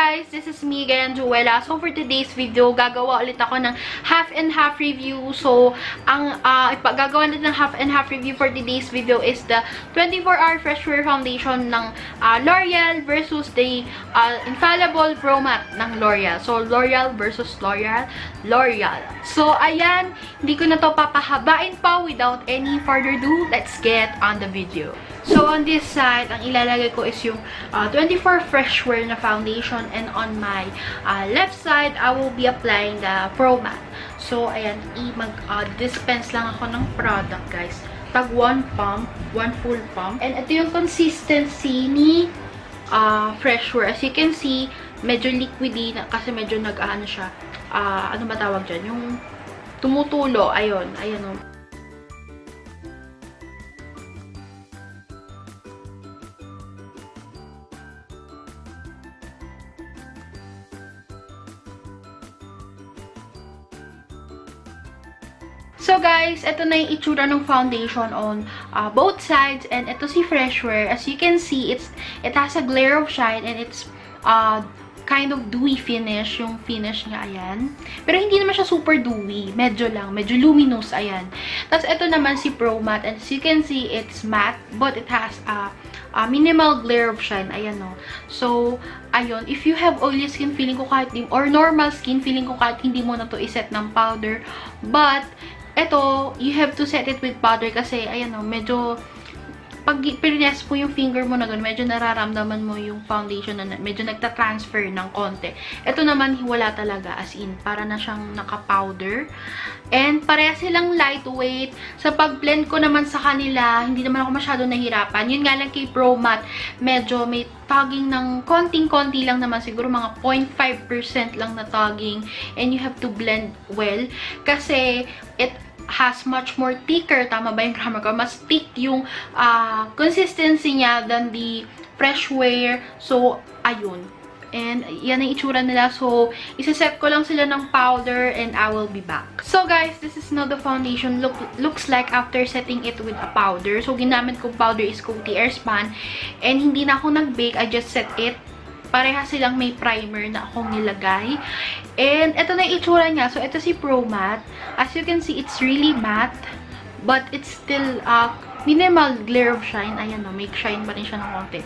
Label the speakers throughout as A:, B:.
A: guys, this is me again, Joella. So for today's video, gagawa ulit ako ng half and half review. So ang gagawa natin ng half and half review for today's video is the 24-hour Fresh Wear Foundation ng L'Oreal versus the Infallible Pro Matte ng L'Oreal. So L'Oreal versus L'Oreal. So ayan, hindi ko na to papahabain pa without any further ado. Let's get on the video. So, on this side, ang ilalagay ko is yung 24 Fresh Wear na foundation. And on my left side, I will be applying the Pro Matte. So, ayan, mag-dispense lang ako ng product, guys. Tag 1 pump, 1 full pump. And ito yung consistency ni Fresh Wear. As you can see, medyo liquidy na, kasi medyo nag-ano siya. Ano ba tawag dyan? Yung tumutulo. Ayun, ayun o. So guys, ito na yung itsura ng foundation on both sides, and ito si Fresh Wear. As you can see, it has a glare of shine and it's kind of dewy finish, yung finish niya, ayan. Pero hindi naman siya super dewy, medyo lang, medyo luminous, ayan. Tapos ito naman si Pro Matte, and as you can see, it's matte, but it has a minimal glare of shine, ayan o. So, ayun, if you have oily skin, feeling ko kahit or normal skin, feeling ko kahit hindi mo na to iset ng powder, but eto, you have to set it with powder kasi, ayan o, medyo, pag pinress mo yung finger mo na gano'n, medyo nararamdaman mo yung foundation na medyo nagta-transfer ng konti. Ito naman, wala talaga, as in, para na siyang naka-powder. And, pareha silang lightweight. Sa pag-blend ko naman sa kanila, hindi naman ako masyado nahirapan. Yun nga lang kay Pro Matte, medyo may tugging ng konting-konti lang naman, siguro mga 0.5% lang na tugging. And you have to blend well. Kasi, it has much more thicker, tama ba yung grammar ko? Mas thick yung consistency niya than the Fresh Wear. So, ayun. And, yan ang itsura nila. So, isa-set ko lang sila ng powder and I will be back. So, guys, this is now the foundation looks like after setting it with a powder. So, ginamit kong powder is Coty Airspan. And, hindi na ako nag-bake. I just set it. Pareha silang may primer na akong nilagay. And, ito na yung itsura niya. So, ito si Pro Matte. As you can see, it's really matte. But, it's still minimal glare of shine. Ayan o, may shine pa rin siya ng konti.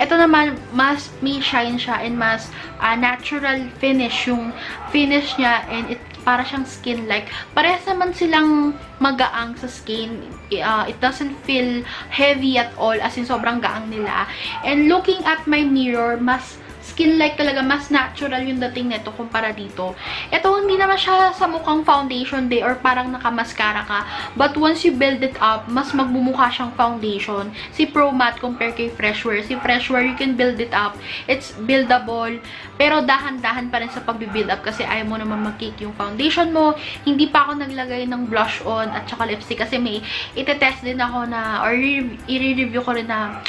A: Ito naman, mas may shine siya and mas natural finish yung finish niya. And, para siyang skin-like. Parehas naman silang magaang sa skin. It doesn't feel heavy at all. As in, sobrang gaang nila. And looking at my mirror, mas skin-like talaga, mas natural yung dating nito kumpara dito. Ito, hindi naman siya sa mukhang foundation day or parang nakamascara ka. But once you build it up, mas magmumukha siyang foundation. Si Pro Matte compare kay Fresh Wear. Si Fresh Wear, you can build it up. It's buildable. Pero dahan-dahan pa rin sa pag-build up kasi ayaw mo naman mag-cake yung foundation mo. Hindi pa ako naglagay ng blush on at saka lipstick kasi may itetest din ako na or i-review ko rin na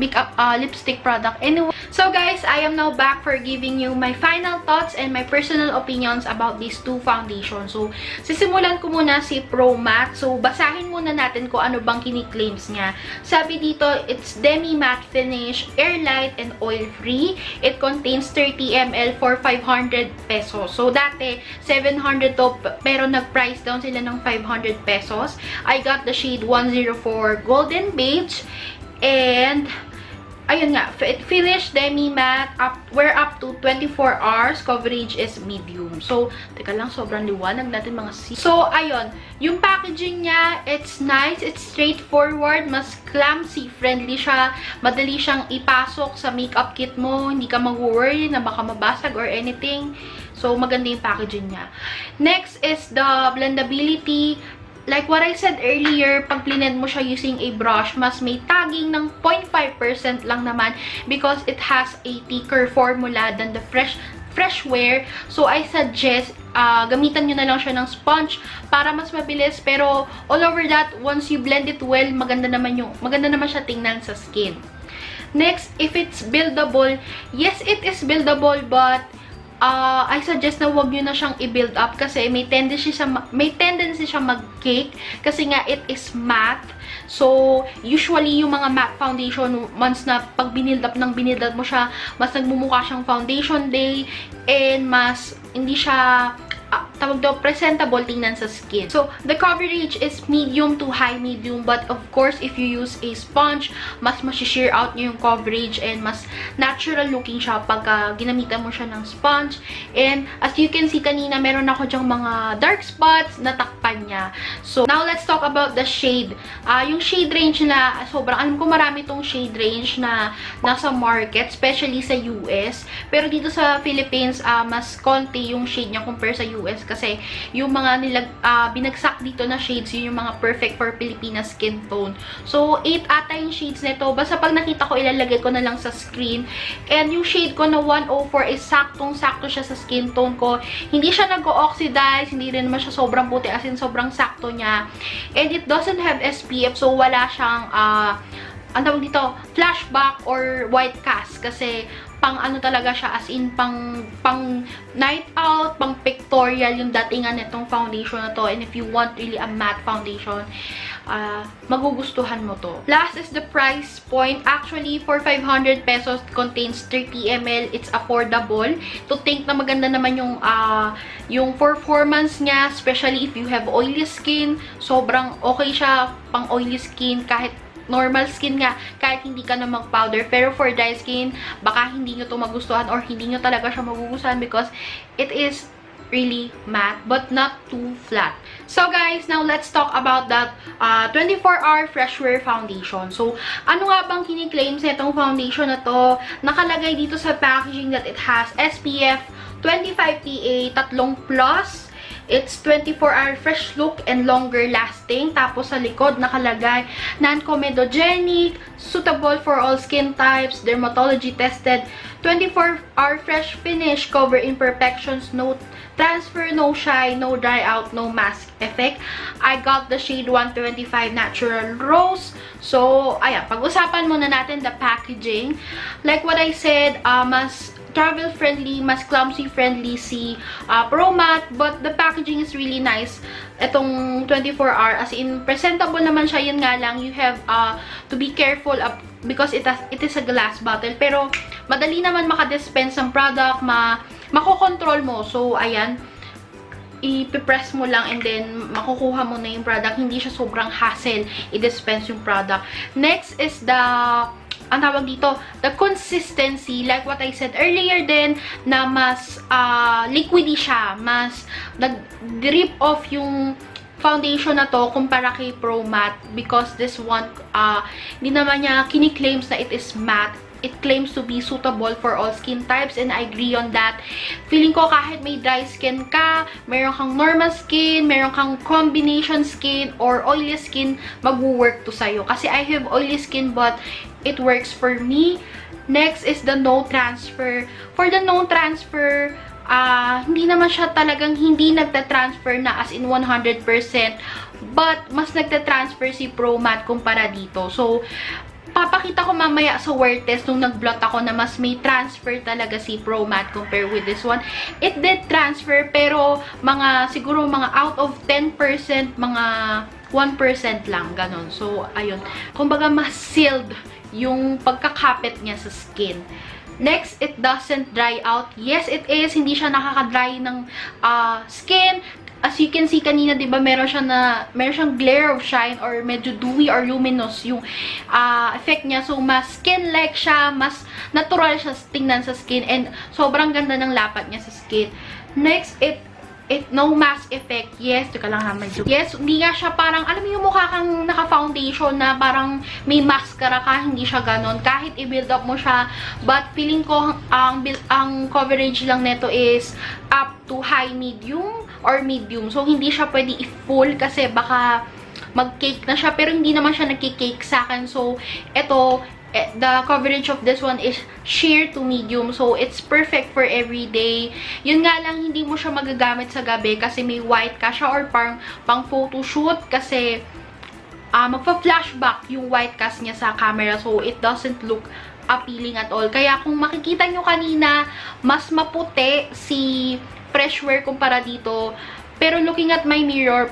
A: makeup lipstick product. Anyway, so guys, I am now back for giving you my final thoughts and my personal opinions about these two foundations. So, sisimulan ko muna si Pro Matte. So, basahin muna natin kung ano bang kini-claims niya. Sabi dito, it's demi-matte finish, airlight, and oil-free. It contains 30 ml for 500 pesos. So, dati, 700 to, pero nag-price down sila ng 500 pesos. I got the shade 104 Golden Beige. And, ayun nga, finish demi-matte, wear up to 24 hours, coverage is medium. So, teka lang, sobrang liwanag natin mga C. So, ayun, yung packaging niya, it's nice, it's straightforward, mas clumsy-friendly siya, madali siyang ipasok sa makeup kit mo, hindi ka mag-worry na baka mabasag or anything. So, maganda yung packaging niya. Next is the blendability. Like what I said earlier, pag blend mo siya using a brush, mas may tagging ng 0.5% lang naman because it has a thicker formula than the Fresh Wear. So, I suggest, gamitan nyo na lang siya ng sponge para mas mabilis. Pero, all over that, once you blend it well, maganda naman siya tingnan sa skin. Next, if it's buildable, yes, it is buildable, but I suggest na wag nyo na siyang i-build up kasi may tendency siya mag-cake kasi nga it is matte. So, usually, yung mga matte foundation, once na pag binild up mo siya, mas nagmumukha siyang foundation day, and mas hindi siya tawag daw, presentable tingnan sa skin. So, the coverage is medium to high medium, but of course, if you use a sponge, mas shear out niyo yung coverage and mas natural looking siya pag ginamitan mo siya ng sponge. And as you can see kanina, meron ako dyang mga dark spots na takpan niya. So, now let's talk about the shade. Yung shade range na, sobrang alam ko marami tong shade range na nasa market, especially sa US. Pero dito sa Philippines, mas konti yung shade niya compare sa US kasi yung mga binagsak dito na shades, yun yung mga perfect for Filipina skin tone. So, 8 ata yung shades nito. Basta pag nakita ko, ilalagay ko na lang sa screen. And yung shade ko na 104 is saktong-sakto siya sa skin tone ko. Hindi siya nag-oxidize, hindi rin naman siya sobrang puti, as in sobrang sakto niya. And it doesn't have SPF, so wala siyang ang tawag dito, flashback or white cast kasi pang ano talaga siya, as in pang night out, pang pictorial yung datingan nitong foundation na to. And if you want really a matte foundation, magugustuhan mo to. Last is the price point. Actually, for 500 pesos, contains 30 ml. It's affordable. To think na maganda naman yung performance niya, especially if you have oily skin. Sobrang okay siya pang oily skin, kahit normal skin nga, kahit hindi ka na mag-powder. Pero for dry skin, baka hindi nyo to magustuhan or hindi nyo talaga siya magugustuhan because it is really matte but not too flat. So guys, now let's talk about that 24-hour fresh wear foundation. So, ano nga bang kini-claim sa itong foundation na to? Nakalagay dito sa packaging that it has SPF 25 PA, 3+. It's 24-hour fresh look and longer lasting. Tapos sa likod nakalagay non-comedogenic, suitable for all skin types, dermatology tested, 24-hour fresh finish, cover imperfections, no transfer, no shine, no dry out, no mask effect. I got the shade 125 Natural Rose. So, ayan, pag-usapan muna natin the packaging. Like what I said, mas travel-friendly, mas clumsy-friendly si Pro Matte, but the packaging is really nice. Itong 24-hour, as in, presentable naman siya, yun nga lang, you have to be careful because it is a glass bottle. Pero, madali naman makadispense ng product, makokontrol mo. So, ayan, ipipress mo lang and then makukuha mo na yung product. Hindi siya sobrang hassle i-dispense yung product. Next is ang tawag dito, the consistency, like what I said earlier din, na mas liquidy siya, mas nag-drip off yung foundation na to kumpara kay Pro Matte because this one, hindi naman niya kini-claims na it is matte. It claims to be suitable for all skin types and I agree on that. Feeling ko kahit may dry skin ka, meron kang normal skin, meron kang combination skin, or oily skin, mag-work to sa'yo. Kasi I have oily skin but it works for me. Next is the no transfer. For the no transfer, hindi naman siya talagang hindi nagta-transfer na as in 100%, but mas nagta-transfer si Pro Matte kumpara dito. So, papakita ko mamaya sa wear test nung nag-blot ako na mas may transfer talaga si Pro Matte compare with this one. It did transfer pero siguro mga out of 10%, mga 1% lang, ganon. So, ayun. Kumbaga, mas sealed yung pagkakapit niya sa skin. Next, it doesn't dry out. Yes, it is. Hindi siya nakaka-dry ng skin. As you can see kanina, 'di ba, meron siyang glare of shine or medyo dewy or luminous yung effect niya. So mas skin-like siya, mas natural siya tingnan sa skin and sobrang ganda ng lapat niya sa skin. Next, it no mask effect. Yes, teka lang ha, medyo. Yes, hindi nga siya parang, alam mo yung mukha kang naka-foundation na parang may mascara ka, hindi siya ganon. Kahit i-build up mo siya, but feeling ko ang coverage lang nito is up to high medium or medium. So, hindi siya pwede i-full kasi baka mag-cake na siya. Pero hindi naman siya nagki-cake sa akin. So, ito, the coverage of this one is sheer to medium. So, it's perfect for everyday. Yun nga lang, hindi mo siya magagamit sa gabi kasi may white ka siya or pang photoshoot kasi magpa-flashback yung white cast niya sa camera. So, it doesn't look appealing at all. Kaya kung makikita nyo kanina, mas maputi si Freshwear kumpara dito. Pero looking at my mirror,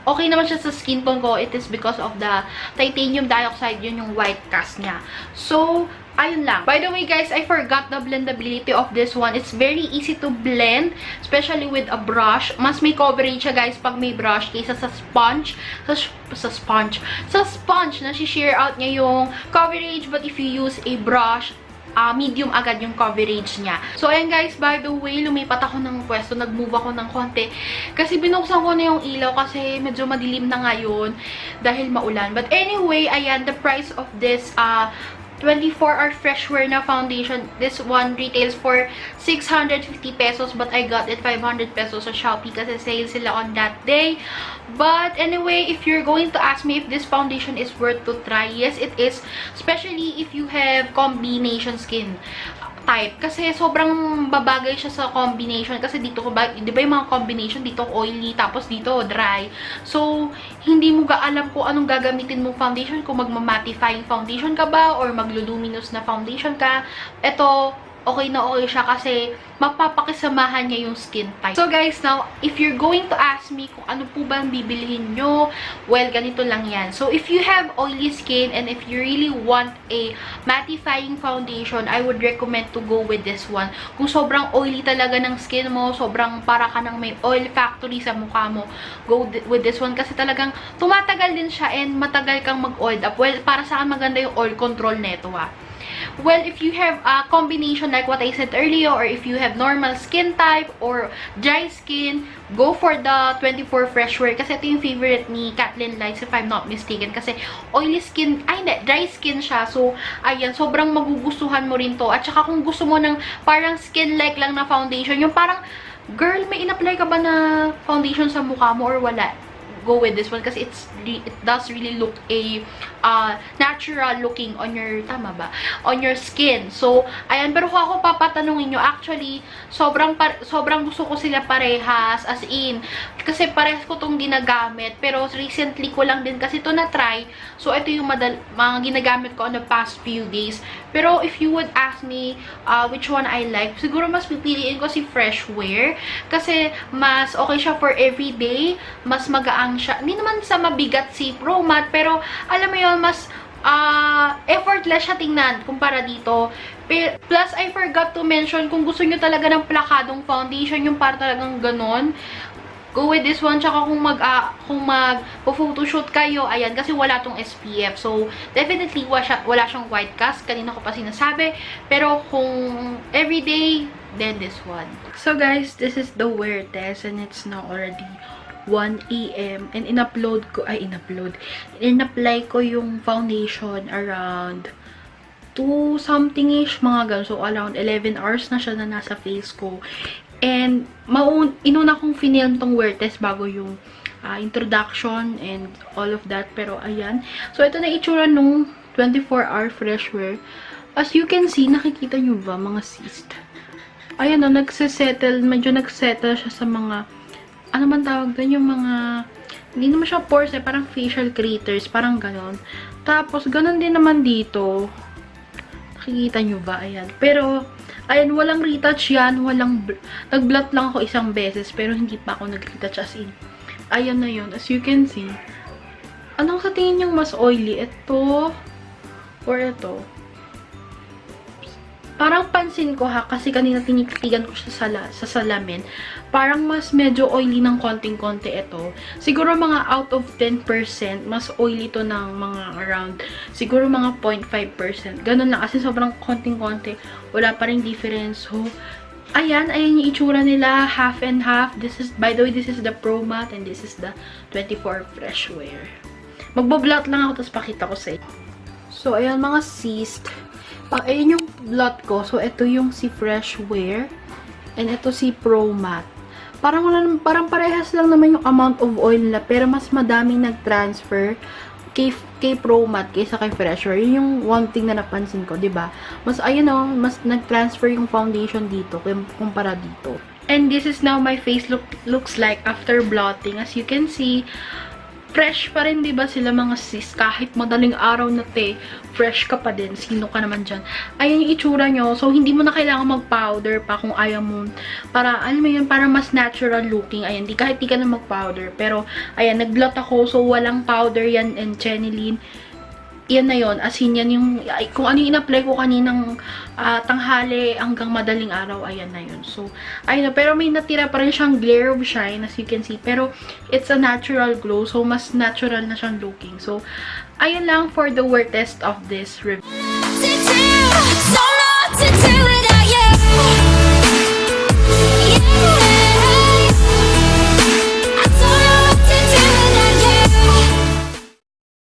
A: okay naman siya sa skin tone ko. It is because of the titanium dioxide, yun yung white cast niya. So, ayun lang. By the way guys, I forgot the blendability of this one. It's very easy to blend, especially with a brush. Mas may coverage siya guys pag may brush kaysa sa sponge. Sa sponge, na-share out niya yung coverage. But if you use a brush, medium agad yung coverage niya. So, ayan guys, by the way, lumipat ako ng pwesto, nag-move ako ng konti. Kasi binuksan ko na yung ilaw kasi medyo madilim na ngayon dahil maulan. But anyway, ayan, the price of this 24-hour Freshwear na foundation. This one retails for 650 pesos but I got it 500 pesos sa Shopee kasi sale sila on that day. But anyway, if you're going to ask me if this foundation is worth to try, yes, it is. Especially if you have combination skin type. Kasi sobrang babagay siya sa combination. Kasi dito ko ba, di ba yung mga combination, dito oily, tapos dito dry. So, hindi mo alam kung anong gagamitin mong foundation. Kung magmamattifying foundation ka ba, or magluluminous na foundation ka. Ito, okay na okay siya kasi mapapakisamahan niya yung skin type. So guys, now, if you're going to ask me kung ano po ba ang bibilihin nyo, well, ganito lang yan. So, if you have oily skin and if you really want a mattifying foundation, I would recommend to go with this one. Kung sobrang oily talaga ng skin mo, sobrang para ka ng may oil factory sa mukha mo, go with this one kasi talagang tumatagal din siya and matagal kang mag-oiled up. Well, para sa akin maganda yung oil control neto Well, if you have a combination like what I said earlier, or if you have normal skin type or dry skin, go for the 24 Freshwear kasi ito yung favorite ni Kathleen Lights if I'm not mistaken kasi oily skin, dry skin siya. So, ayan, sobrang magugustuhan mo rin to. At saka kung gusto mo ng parang skin-like lang na foundation, yung parang, girl, may in-apply ka ba na foundation sa mukha mo or wala? Go with this one kasi it does really look a natural looking on your, tama ba? On your skin. So, ayan, pero kung ako papatanungin nyo, actually, sobrang gusto ko sila parehas, as in, kasi parehas ko tong ginagamit, pero recently ko lang din kasi ito na-try. So, ito yung mga ginagamit ko on the past few days. Pero, if you would ask me which one I like, siguro mas pipiliin ko si Freshwear kasi mas okay siya for everyday, mas magaang siya. Hindi naman sa mabigat si Pro Matte, pero alam mo yun, mas effortless siya tingnan kumpara dito. Plus, I forgot to mention, kung gusto nyo talaga ng plakadong foundation, yung para talagang ganon, go with this one. Tsaka kung mag-photoshoot kayo, ayan, kasi wala tong SPF. So, definitely wala siyang white cast. Kanina ko pa sinasabi. Pero kung everyday, then this one. So, guys, this is the wear test and it's now already 1 AM and in-apply ko yung foundation around 2 something-ish, mga ganun. So, around 11 hours na siya na nasa face ko. And, inuna kong film tong wear test bago yung introduction and all of that. Pero, ayan. So, ito na itsura nung 24-hour Freshwear. As you can see, nakikita nyo ba, mga cyst? Ayan o, medyo nagsettle siya sa mga, ano man tawag doon, yung mga, hindi naman siya pores parang facial craters, parang ganon. Tapos, ganon din naman dito. Nakikita nyo ba? Ayan. Pero, ayan, walang retouch yan. Nag-blot lang ako isang beses, pero hindi pa ako nag-retouch as in. Ayan na yun. As you can see. Anong sa tingin yung mas oily? Ito? Or ito? Parang pansin ko kasi kanina tinitigan ko siya sa salamin. Parang mas medyo oily ng konting-konti ito. Siguro mga out of 10%, mas oily to ng mga around, siguro mga 0.5%. Ganun lang kasi sobrang konting-konti. Wala pa rin difference. So, ayan yung itsura nila. Half and half. By the way, this is the Pro Matte and this is the 24 Freshwear. Magbablot lang ako tapos pakita ko sa inyo. So, ayan mga cyst. Ayun yung blot ko. So, ito yung si Freshwear. And ito si Pro Matte. Parang parehas lang naman yung amount of oil nila. Pero mas madaming nag-transfer kay Pro Matte kaysa kay Freshwear. Yun yung one thing na napansin ko, diba? Mas, ayun o, mas nag-transfer yung foundation dito kumpara dito. And this is now my face looks like after blotting. As you can see, fresh pa rin, diba sila mga sis? Kahit madaling araw na fresh ka pa din. Sino ka naman dyan? Ayan yung itsura nyo. So, hindi mo na kailangan mag-powder pa kung ayaw mo. Para, alam mo yun, para mas natural looking. Ayan, kahit di ka na mag-powder. Pero, ayan, nag-blot ako. So, walang powder yan and chenilene. Yan na yun. As in, yan yung, kung ano yung in-apply ko kaninang tanghali hanggang madaling araw, ayan na yun. So, ayun na. Pero may natira pa rin siyang glare of shine, as you can see. Pero, it's a natural glow. So, mas natural na siyang looking. So, ayun lang for the wear test of this review.
B: Don't know what to do without you. Yeah.